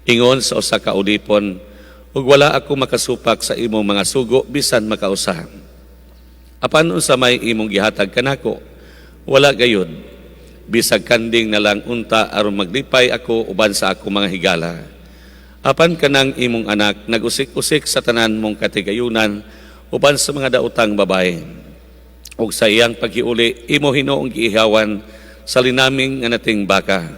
Ingon sa usa ka ulipon, ug wala ako makasupak sa imong mga sugo bisan makausa. Apan unsa may imong gihatag kanako? Wala gayud. Bisag kanding na lang unta aron maglipay ako uban sa ako mga higala. Apan kanang imong anak nagusik-usik sa tanan mong katigayunan uban sa mga daotang babae. Ug sa iyang paghiuli imo hinuong giihawan sa linaming nga nating baka.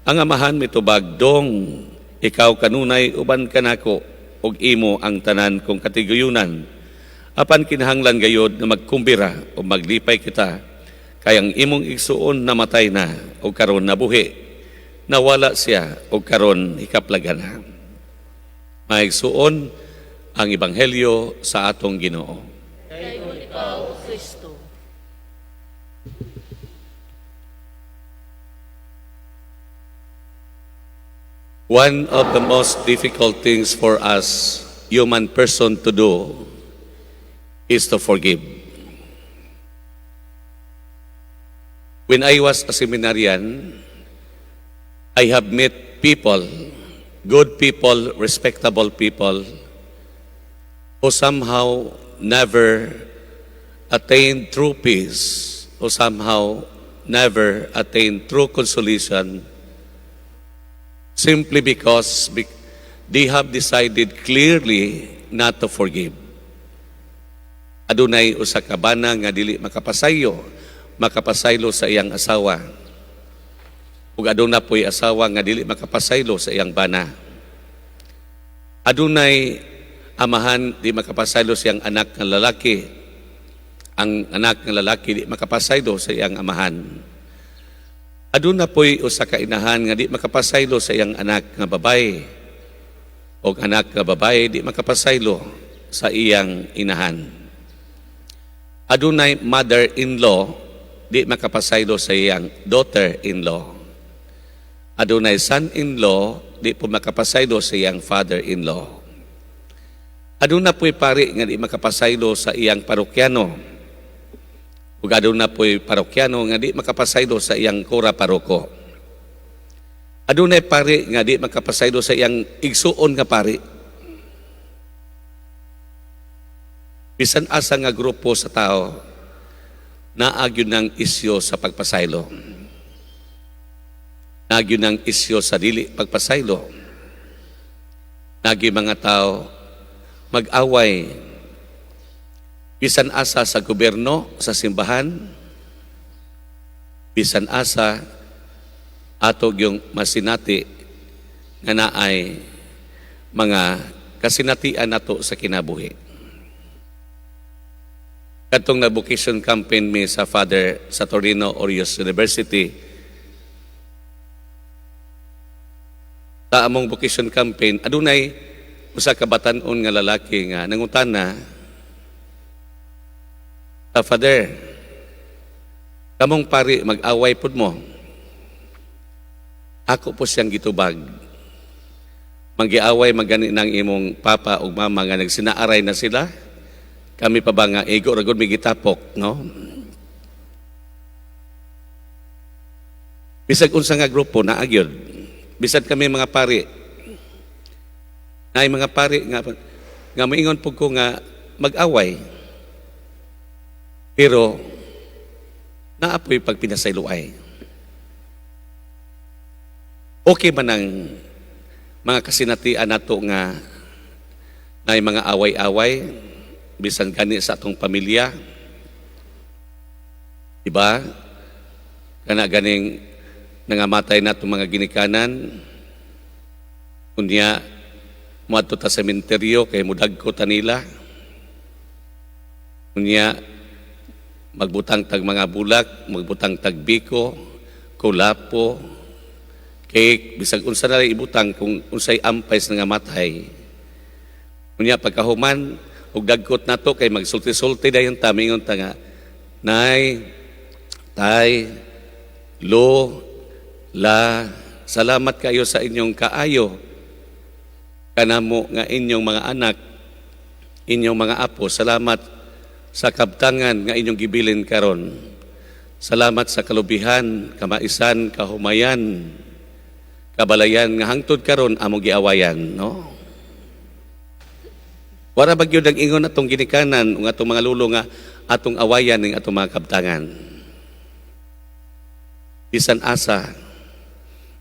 Ang amahan mitubag, dong ikaw kanunay uban kanako ug imo ang tanan kong katigayunan. Apan kinahanglan gayod na magkumbira o maglipay kita, kayang imong igsuon namatay na o karon nabuhi, nawala siya o karon hikaplagan na. Maigsuon ang Ebanghelyo sa atong Ginoo. Dayon ikaw, O Kristo. One of the most difficult things for us, human person, to do is to forgive. When I was a seminarian, I have met people, good people, respectable people, who somehow never attained true peace, who somehow never attained true consolation, simply because they have decided clearly not to forgive. Adunay usa ka bana nga dili makapasaylo sa iyang asawa. Ug aduna po'y asawa nga dili makapasaylo sa iyang bana. Adunay amahan di makapasaylo sa iyang anak nga lalaki. Ang anak nga lalaki di makapasaylo sa iyang amahan. Aduna po'y usa ka inahan nga di makapasaylo sa iyang anak nga babae. Ug anak nga babae di makapasaylo sa iyang inahan. Adunay mother-in-law, di makapasaylo sa iyang daughter-in-law. Adunay son-in-law, di po makapasaylo sa iyang father-in-law. Aduna po'y pari nga di makapasaylo sa iyang parokyano. Ug aduna po'y parokyano nga di makapasaylo sa iyang kura-paroko. Adunay pari nga di makapasaylo sa iyang igsuon nga pari. Bisan asa nga grupo sa tao, naagyo ng isyo sa pagpasaylo. Naagyo ng isyo sa dili pagpasaylo. Naagyo mga tao mag-away. Bisan asa sa gobyerno, sa simbahan, bisan asa atog yung masinati nga naay mga kasinatian nato sa kinabuhi. Katong na vocation campaign mi sa Father sa Torino Orius University, sa among vocation campaign, adunay usa ka batan-on nga lalaki nga nangutana, Father, kamong pari mag-away pud mo. Ako po siyang gitubag. Magiaway magani ng imong papa ug mama nga nagsinaaray na sila. Kami pa ba nga ego ragod may gitapok, no? Bisag unsa nga grupo naagyod. Bisag kami mga pari. Naay mga pari nga moingon pug ko nga mag-away. Pero naapoy pag pinasayloay. Okay man ang mga kasinatian nato nga naay mga away-away bisan gani sa atong pamilya, diba? Kana ganing nangamatay na itong mga ginikanan, kunya muadto ta sa sementeryo kay mudagko ta nila, kunya magbutang tag mga bulak, magbutang tag biko, kulapo, kay bisag unsa na ibutang kung unsay ampay nga matay. Kunya pagkahuman ug dagkot nato kay magsulti-sulti dayon ta mingon ta nga, nay, tay, lo, la, salamat kayo sa inyong kaayo kanamo nga inyong mga anak, inyong mga apo, salamat sa kabtangan nga inyong gibilin karon. Salamat sa kalubihan, kamaisan, kahumayan, kabalayan nga hangtod karon among giawayan, no? Wala ba gyud ang ingon atong ginikanan ug atong mga lulo nga atong awayan ning atong mga kabtangan. Bisan asa,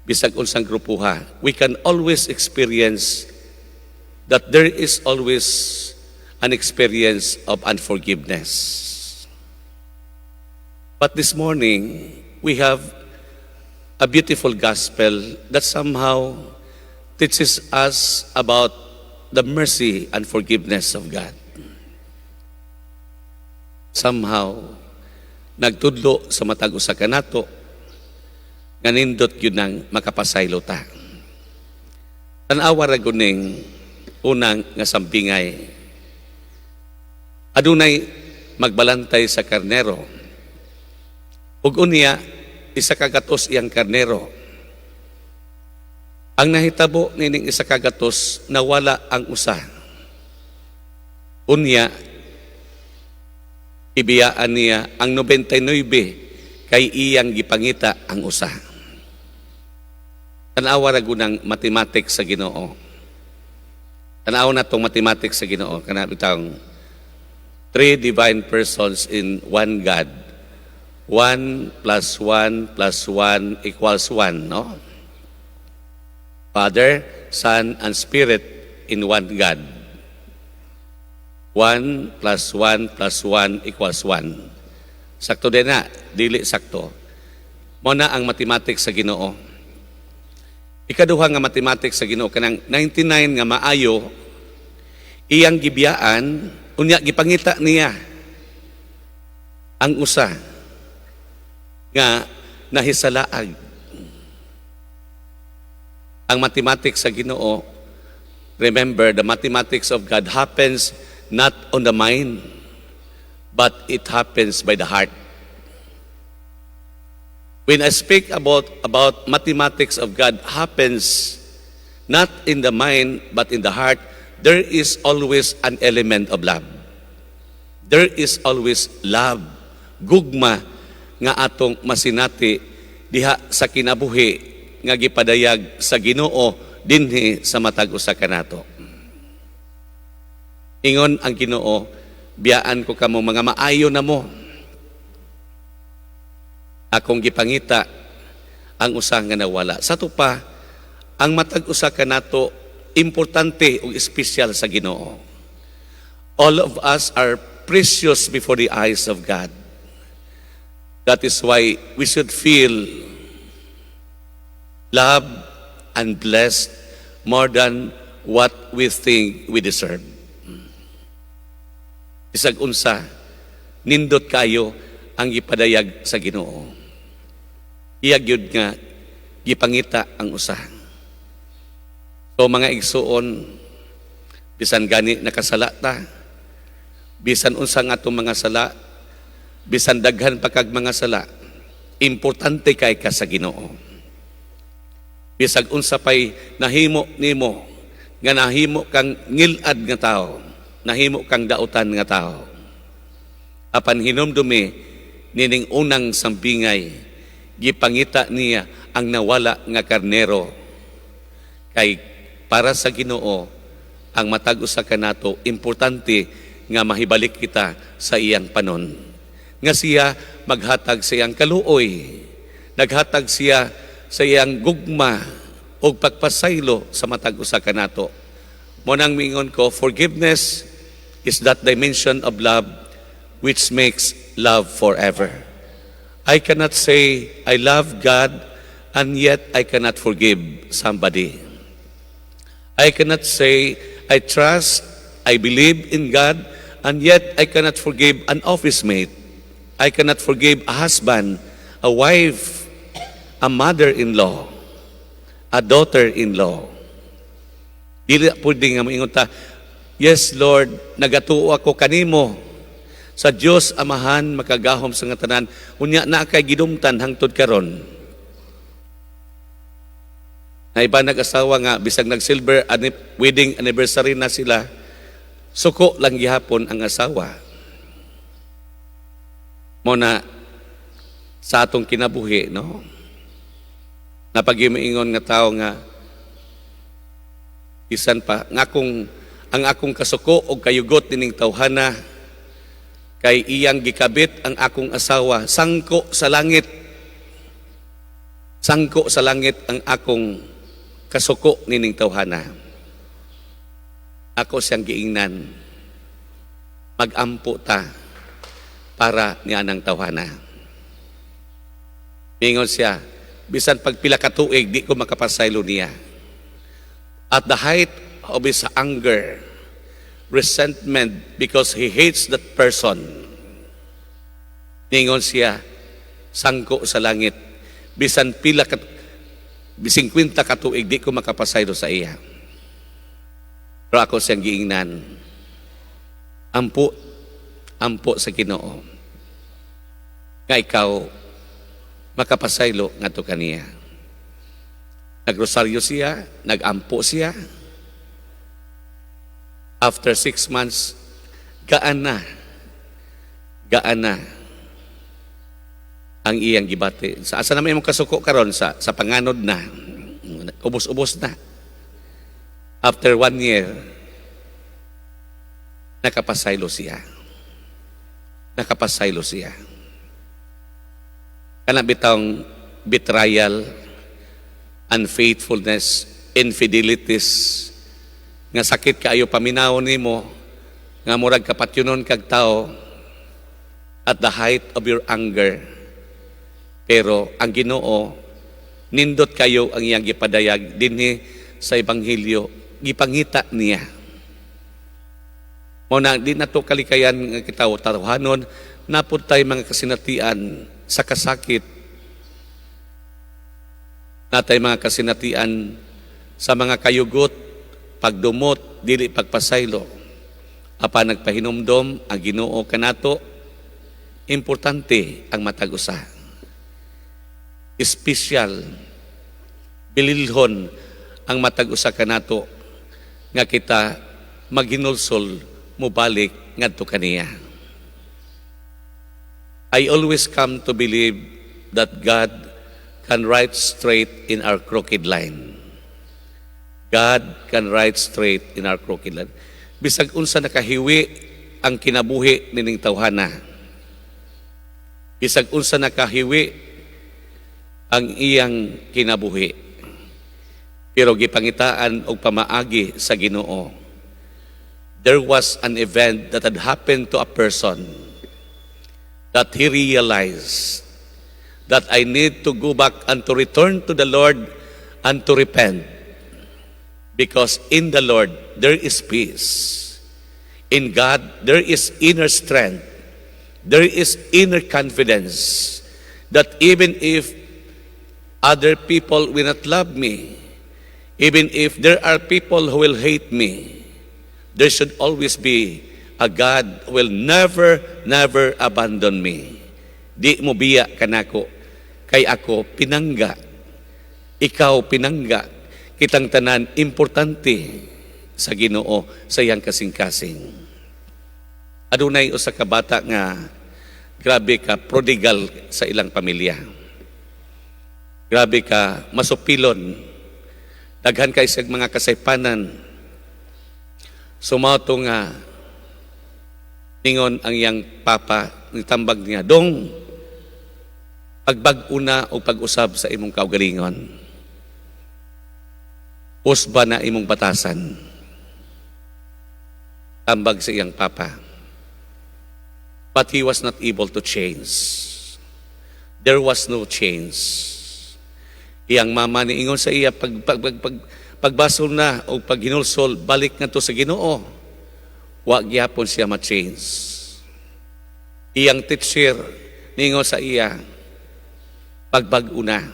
bisag unsang grupuha, we can always experience that there is always an experience of unforgiveness. But this morning, we have a beautiful gospel that somehow teaches us about the mercy and forgiveness of God. Somehow, nagtudlo sa matag usa ka nato nga nindot yun ang makapasaylo ta. Tanawa ra guning unang nga sampingay. Adunay magbalantay sa karnero. Ug unya isa ka gatos iyang karnero. Ang nahitabo nining isa ka gatos nawala ang usa. Unya ibiyaan niya ang 99 kay iyang gipangita ang usa. Tanawa ra gunang mathematics sa Ginoo. Tanaw na tong mathematics sa Ginoo kana bitang 3 divine persons in one God. 1 plus 1 plus 1 equals 1, no? Father, Son, and Spirit in one God. 1 plus 1 plus 1 equals 1. Sakto din na, dili sakto. Muna ang mathematics sa Ginoo. Ikaduha nga mathematics sa Ginoo kanang 99 nga maayo iyang gibiyaan unya gipangita niya ang usa nga nahisalaag. Ang mathematics sa Ginoo, remember, the mathematics of God happens not on the mind, but it happens by the heart. When I speak about mathematics of God happens not in the mind, but in the heart, there is always an element of love. There is always love, gugma nga atong masinati diha sa kinabuhi nga gipadayag sa Ginoo dinhi sa matag usa ka nato. Ingon ang Ginoo, biyaan ko kamo mga maayo na mo. Akong gipangita ang usa nga nawala. Sa to pa, ang matag usa ka nato importante ug espesyal sa Ginoo. All of us are precious before the eyes of God. That is why we should feel loved and blessed more than what we think we deserve. Isag unsa, nindot kayo ang gipadayag sa Ginoo. Iyag yun nga, gipangita ang usa. So mga igsuon, bisan gani nakasala ta, bisan unsa nga itong mga sala, bisan daghan pa kag mga sala, importante kay ka sa Ginoo. Bisag unsa pay nahimo nimo, nga nahimo kang ngilad nga tao, nahimo kang dautan nga tao. Apan hinumdumi nining unang sambingay, gipangita niya ang nawala nga karnero. Kay para sa Ginoo, ang matag usa ka nato importante nga mahibalik kita sa iyang panon. Nga siya maghatag sa iyang kaluoy, naghatag siya sa iyang gugma o pagpasaylo sa matag usa ka nato. Mo nang mingon ko, forgiveness is that dimension of love which makes love forever. I cannot say I love God and yet I cannot forgive somebody. I cannot say I trust, I believe in God, and yet I cannot forgive an office mate. I cannot forgive a husband, a wife, a mother-in-law, a daughter-in-law. Dili pwede nga maingon ta, yes Lord, nagatuo ako kanimo. Sa Dios Amahan makagahom sa nga tanan, unya na kay gidumtan hangtod karon. Na iba nag-asawa nga bisag nag-silver wedding anniversary na sila, suko lang gihapon ang asawa. Mo na sa atong kinabuhi, no? Napag-iingon nga tao nga bisan pa ang akong kasuko o kayugot nining tawhana kay iyang gikabit ang akong asawa, sangko sa langit. Sangko sa langit ang akong kasuko nining tawhana. Ako siyang giingnan. Mag-ampo ta para niya ng tawhana. Mingon siya, bisan pagpila ka tuig, di ko makapasaylo niya. At the height of his anger, resentment, because he hates that person, mingon siya, sangko sa langit, bisan 50 ka tuig, di ko makapasaylo sa iya. Pero ako siyang giingnan. Ampo sa Ginoo. Nga ikaw, makapasaylo nga to kaniya. Nagrosaryo siya, nagampo siya. After 6 months, gaan na ang iyang gibati. Sa asa naman yung kasuko karon sa panganod na, ubos-ubos na. After 1 year, nakapasaylo siya. Kana bitang betrayal, unfaithfulness, infidelities, nga sakit kaayo paminawon nimo, nga murag kapatyunon kag tao at the height of your anger. Pero ang Ginoo, nindot kayo ang iyang gipadayag dinhi sa Ebanghelyo, gipangita niya. Muna, di na to kalikayan nga kita taruhanon, napod tayo mga kasinatian sa kasakit, natay mga kasinatian sa mga kayugot, pagdumot, dili pagpasaylo. Apa nagpahinumdom ang Ginoo kanato, importante ang matag-usa. Espesyal, bililhon ang matag-usa kanato nga kita maghinulsol mubalik ngadto kaniya. I always come to believe that God can write straight in our crooked line. God can write straight in our crooked line. Bisag unsa nakahiwi ang kinabuhi nining tawhana. Bisag unsa nakahiwi ang iyang kinabuhi. Pero gipangitaan og pamaagi sa Ginoo. There was an event that had happened to a person that he realized that I need to go back and to return to the Lord and to repent. Because in the Lord, there is peace. In God, there is inner strength. There is inner confidence that even if other people will not love me, even if there are people who will hate me, there should always be a God who will never abandon me. Di mo biya kanako, kay ako pinangga, ikaw pinangga, kitang tanan importante sa Ginoo sa iyang kasing-kasing. Adunay usa ka bata nga grabe ka prodigal sa ilang pamilya. Grabe ka masupilon. Daghan kay sa mga kasaypanan. Sumato nga ningon ang iyang papa, nitambag niya, dong, pagbag-una o pag-usab sa imong kaugalingon. Usba na imong batasan. Tambag sa iyang papa. But he was not able to change. There was no change. Iyang mama niingon sa iya, pagbasol na o paghinulsol, balik nga to sa Ginoo. Wa gyapon siya ma-change. Iyang teacher ningon sa iya, pagbag-una.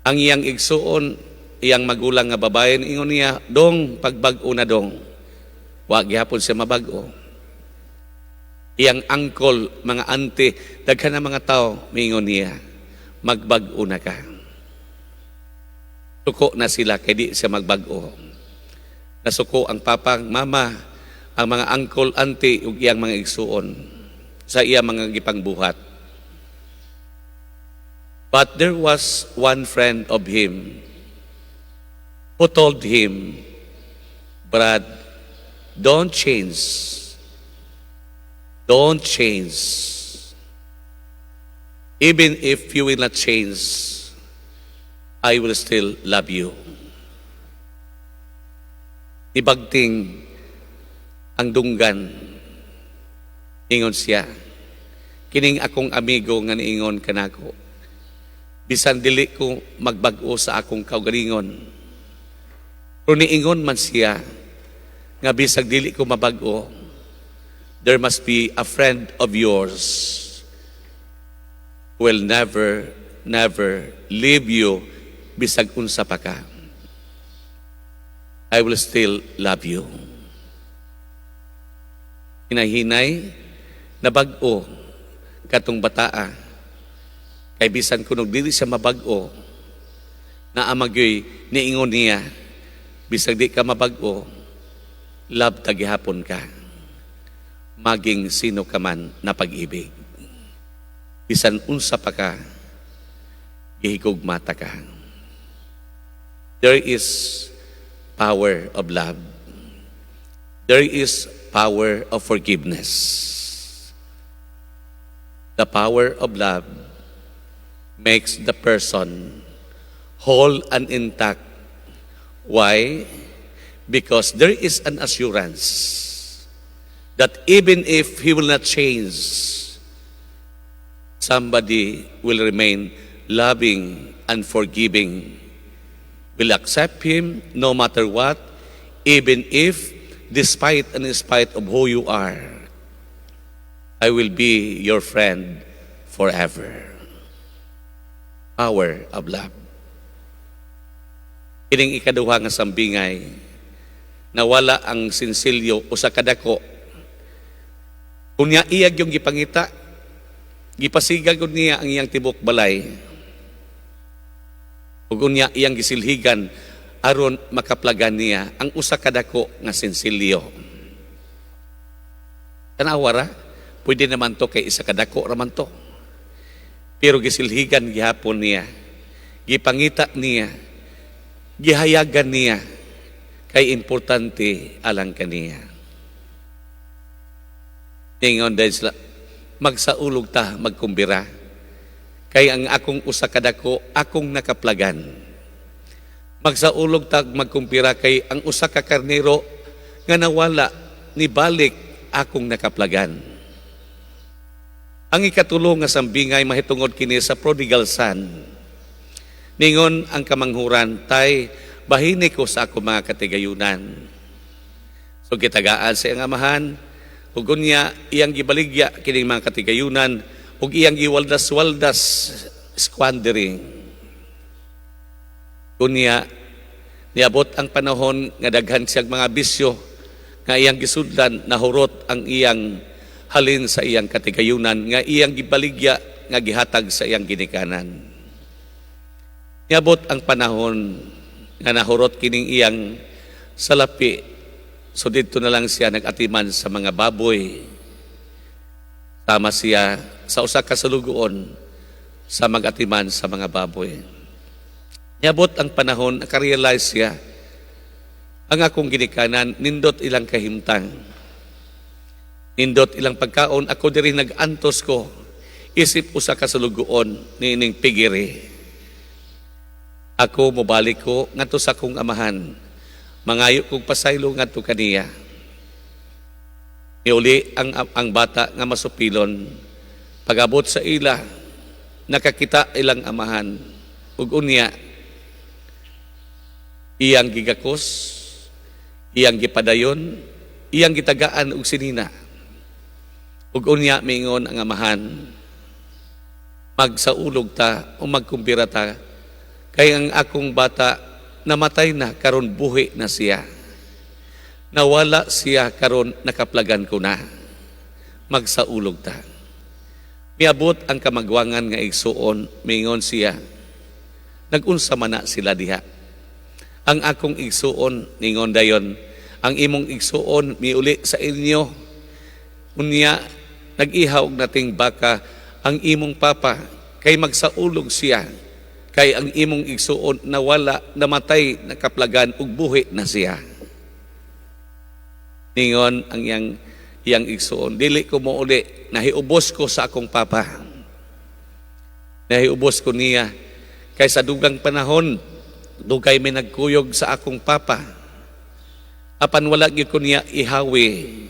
Ang iyang igsuon, iyang magulang nga babae, ingon niya, dong, pagbag-una dong. Wa gyapon siya mabag-o. Iyang uncle, mga auntie, daghan na mga tao, mingon niya, magbag-una ka. Suko na sila, kaya di siya magbag-o. Nasuko ang papang, mama, ang mga uncle, auntie, ug iyang mga igsuon, sa iyang mga gipangbuhat. But there was one friend of him who told him, Brad, don't change. Don't change. Even if you will not change, I will still love you. Ibagting ang dunggan, ingon siya, kining akong amigo nga niingon kanako, bisan dili ko magbag-o sa akong kaugalingon. Pero niingon man siya, nga bisag dili ko mabag-o, there must be a friend of yours who will never, never leave you bisag unsa pa ka. I will still love you. Hinahinay, nabag-o, katong bataa, kay bisan kunog dili siya mabag-o, na amagyoy niingon niya, bisag di ka mabag-o, love tagihapon ka, maging sino ka man na pag-ibig. Bisan unsa pa ka, gihigugmata ka. There is power of love. There is power of forgiveness. The power of love makes the person whole and intact. Why? Because there is an assurance that even if he will not change, somebody will remain loving and forgiving, will accept him no matter what, even if, despite and in spite of who you are, I will be your friend forever. Power of love. Kining ikaduha nga sambingay, nawala ang sinsilyo o sa kadako. Kung niya iyag yung gipangita, gipasigag niya ang iyang tibok balay, ug unya iyang gisilhigan aron makaplagan niya ang usa ka dako nga sinsilyo. Tanawara, pwede naman to kay isa ka dako raman to. Pero gisilhigan gihapon niya, gipangita niya, gihayagan niya, kay importante alang kaniya. Ingon dahil sila, magsaulog ta, magkumbira, kay ang akong usa ka dako akong nakaplagan. Magsaulog tag magkumpira kay ang usa ka karnero nga nawala ni balik akong nakaplagan. Ang ikatulo nga sambingay mahitungod kini sa prodigal son. Ningon ang kamanghuran, tay bahini ko sa ako mga katigayunan. So gitagaan sa iyang amahan, ug unya iyang gibaligya kining mga katigayunan, ug iyang giwaldas-waldas squandering. Kunya niabot ang panahon nga daghan siyang mga bisyo nga iyang gisudlan, nahurot ang iyang halin sa iyang katigayunan nga iyang gibaligya nga gihatag sa iyang ginikanan. Niabot ang panahon nga nahurot kining iyang salapi, so dito na lang siya nag-atiman sa mga baboy. Tama siya sa usa ka salugoon sa mag-atiman sa mga baboy. Niabot ang panahon, nakarealize siya, ang akong ginikanan, nindot ilang kahimtang. Nindot ilang pagkaon, ako diri nag-antos ko, isip usa ka salugoon, nining pigiri. Ako mobalik ko, ngadto sa akong amahan, mangayo kong pasaylo ngadto kaniya. Niuli ang bata nga masupilon, pag-abot sa ila, nakakita ilang amahan, ug unya, iyang gigakos, iyang gipadayon, iyang gitagaan og sinina. Ug unya mingon ang amahan, magsaulog ta o magkumpira ta, kay ang akong bata namatay na karon buhi na siya. Nawala siya karon nakaplagan ko na. Magsaulog ta. Miabot ang kamagwangan nga igsuon, mingon siya, nagunsa man na sila diha. Ang akong igsuon, ningon dayon, ang imong igsuon, miuli sa inyo. Unya, nag-ihaw nating baka, ang imong papa, kay magsaulog siya, kay ang imong igsuon nawala, namatay, nakaplagan, ug buhi na siya. Ningon ang iyang igsuon, dili ko mo uli, nahiubos ko sa akong papa. Nahiubos ko niya, kay sa dugang panahon, dugay may nagkuyog sa akong papa. Apan wala gyud ko niya ihawi,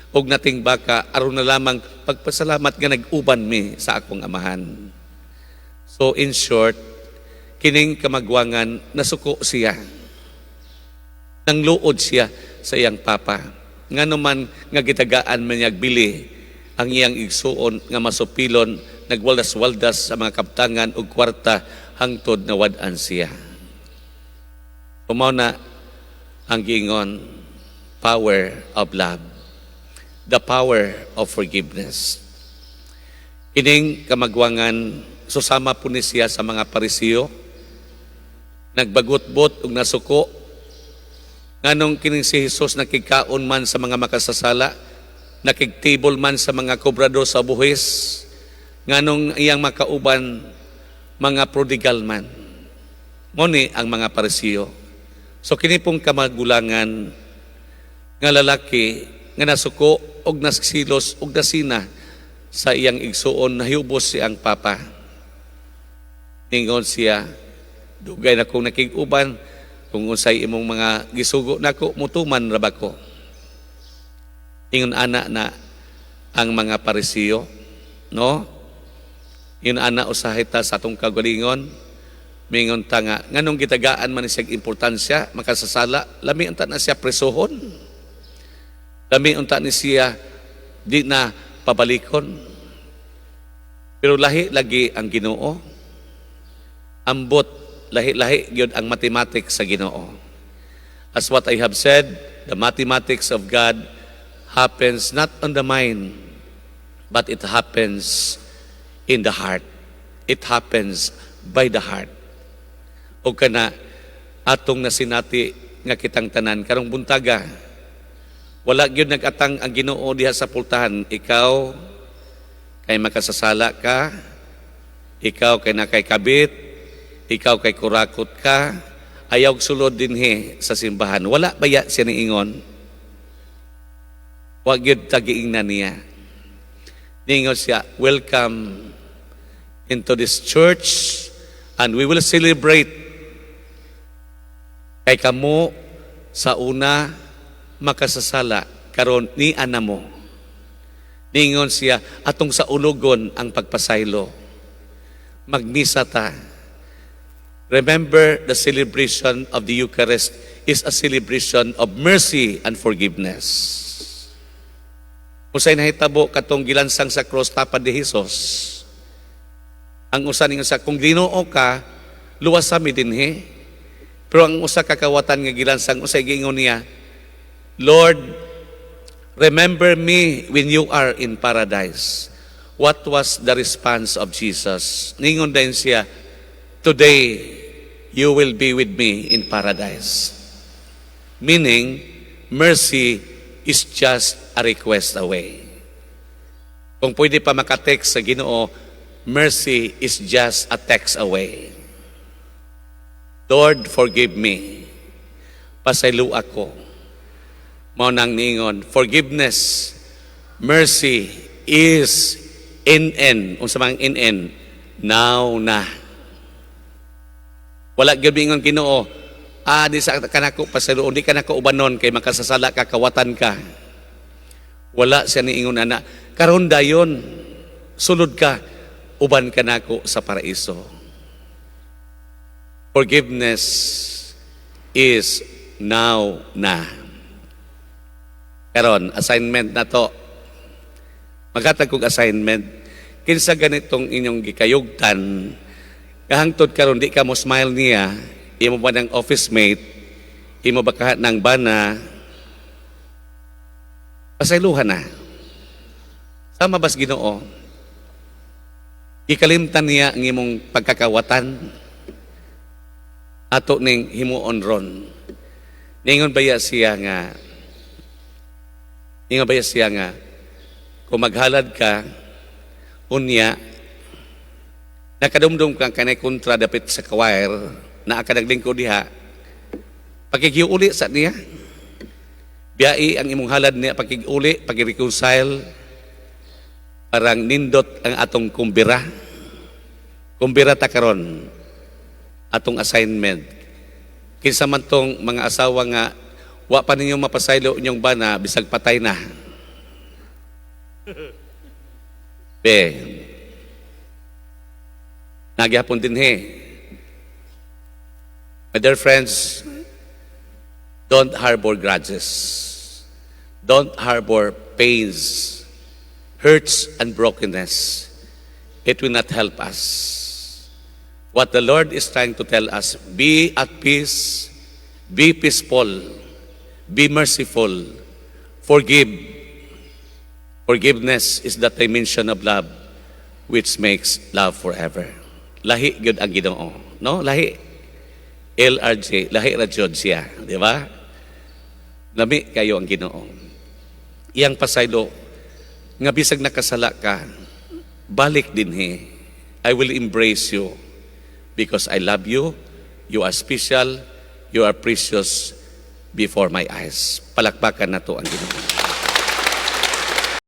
og nating baka, aron na lamang pagpasalamat nga nag-uban mi sa akong amahan. So in short, kining kamagwangan, nasuko siya. Nangluod siya sa iyang papa. Nga naman nga gitagaan man niya bili ang iyang igsuon nga masupilon, nagwaldas-waldas sa mga kaptangan ug kwarta hangtod na wad-an siya. Umaw na ang giingon, power of love, the power of forgiveness. Kining kamagwangan, susama po ni siya sa mga Parisiyo, nagbagot-bot ug nasuko, nganong kining si Jesus nakikaon man sa mga makasasala, nakigtable man sa mga kobrador sa buhis, nganong iyang makauban mga prodigal man. Muni ang mga Parisiyo. So kini pong kamagulangan nga lalaki nga nasuko og nasilos og nasina sa iyang igsuon, nahiubos siyang papa. Ningon siya, dugay na kong nakig-uban, kung unsay imong mga gisugo nako, mutuman ra ba ko. Ingon ana na ang mga Parisiyo, no? Ingon ana usahay ta sa atong kagalingon, mingon ta nga nganong gitagaan man siya importansya makasasala, lami unta na siya presohon. Lami unta ni siya di na pabalikon. Pero lahi lagi ang Ginoo. Ambot lahi-lahi gyud ang mathematics sa Ginoo. As what I have said, the mathematics of God happens not on the mind, but it happens in the heart. It happens by the heart. O kana atong nasinati nga kitang tanan karong buntaga, wala gyud nag-atang ang Ginoo diha sa pultahan. Ikaw kay makasasala ka, ikaw kay nakay kabit, ikaw kay kurakot ka, ayaw sulod dinhi sa simbahan. Wala baya siya niingon? Wag yun tagiingnan niya. Niingon siya, welcome into this church and we will celebrate. Kay kamo sa una makasasala, karon ni ana mo. Niingon siya, atong sa ulogon ang pagpasaylo. Magmisa ta. Remember, the celebration of the Eucharist is a celebration of mercy and forgiveness. Usay nahitabo katong gilansang sa cross tapad ni Jesus. Ang usa ningon sa kung Ginoo ka, luwas sa mi dinhi. Pero ang usa kakawatan nga gilansang usay giingon niya, Lord, remember me when you are in paradise. What was the response of Jesus? Ningon din siya, today, you will be with me in paradise. Meaning, mercy is just a request away. Kung pwede pa makatext sa Ginoo, mercy is just a text away. Lord, forgive me. Pasaylo ako. Mao nang ningon, forgiveness, mercy is in. Unsa mang in, now na. Wala gyud ingon Ginoo, di sa kanako pasayloon, di ka nako ubanon kay makasasala ka, kawatan ka. Wala siya niingon ana, karon dayon sulod ka, uban ka nako sa paraiso. Forgiveness is now na. Karon assignment na to. Maghatag kog assignment. Kinsa ganitong inyong gikayugtan, kahangtod karon di ka mo smile niya, imo ba ng office mate, imo ba ka ng bana, pasayluhan na. Sama bas Ginoo, ikalimtan niya ang imong pagkakawatan, ato ning himuon ron. Ningon baya siya nga, kung maghalad ka, unya, nakadumdum kang kanay kontra dapit sa kawair na akadaglingko diha, pakigiuli sa niya, biyai ang imong halad niya, pakigiuli, pakireconcile, parang nindot ang atong kumbira ta karon, atong assignment. Kinsa man tong mga asawa nga, wa pa ninyo mapasaylo inyong bana, bisag patay na. Nagyapon din my dear friends, don't harbor grudges. Don't harbor pains, hurts, and brokenness. It will not help us. What the Lord is trying to tell us, be at peace, be peaceful, be merciful, forgive. Forgiveness is the dimension of love which makes love forever. Lahi gyud ang Ginoo, no? Lahi LRJ, lahi ra jud siya, di ba? Lami kayo ang Ginoo. Iyang pasaylo nga bisag nakasala ka, balik dinhi. I will embrace you because I love you. You are special, you are precious before my eyes. Palakpakan nato ang Ginoo.